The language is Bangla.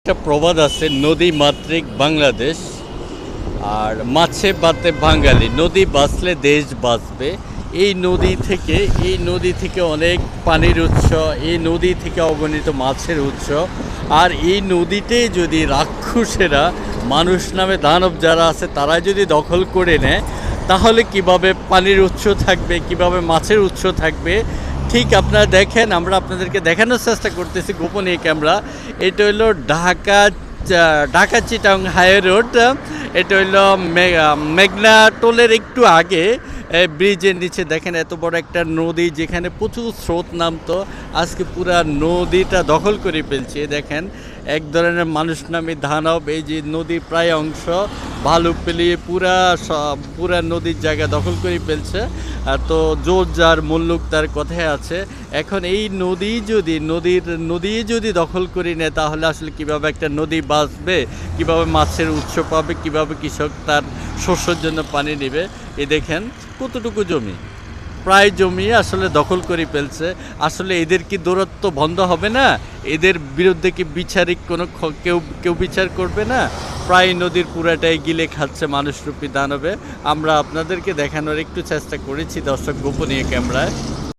একটা প্রবাদ আছে, নদী মাতৃক বাংলাদেশ আর মাছে ভাতে বাঙালি। নদী বাঁচলে দেশ বাঁচবে। এই নদী থেকে অনেক পানির উৎস, এই নদী থেকে অগণিত মাছের উৎস। আর এই নদীতে যদি রাক্ষসেরা, মানুষ নামে দানব যারা আছে, তারা যদি দখল করে নেয়, তাহলে কিভাবে পানির উৎস থাকবে, কিভাবে মাছের উৎস থাকবে? ঠিক আপনারা দেখেন, আমরা আপনাদেরকে দেখানোর চেষ্টা করতেছি গোপনীয় ক্যামেরা। এটা হলো ঢাকা চিটাং হাইওয়ে রোড। এটা হলো মেঘনা টোলের একটু আগে ব্রিজের নিচে দেখেন এত বড় একটা নদী, যেখানে প্রচুর স্রোত নামতো। আজকে পুরা নদীটা দখল করে ফেলছে। দেখেন এক ধরনের মানুষ নামে দানব এই যে নদীর প্রায় অংশ ভালু পেলিয়ে পুরা নদীর জায়গা দখল করে ফেলছে। তো জোর যার মুল্লুক তার কথায় আছে। এখন এই নদী যদি দখল করে নেয়, তাহলে আসলে কিভাবে একটা নদী বাঁচবে, কিভাবে মাছের উৎস পাবে, কিভাবে কৃষক তার শস্যের জন্য পানি নেবে? এই দেখেন কতটুকু জমি, প্রায় জমি আসলে দখল করে ফেলছে। আসলে এদের কি দৌরাত্ম্য বন্ধ হবে না? এদের বিরুদ্ধে কি বিচারিক কোনো কেউ বিচার করবে না? প্রায় নদীর পুরাটাই গিলে খাচ্ছে মানুষরূপী দানবে। আমরা আপনাদেরকে দেখানোর একটু চেষ্টা করেছি দর্শক গোপনীয় ক্যামেরায়।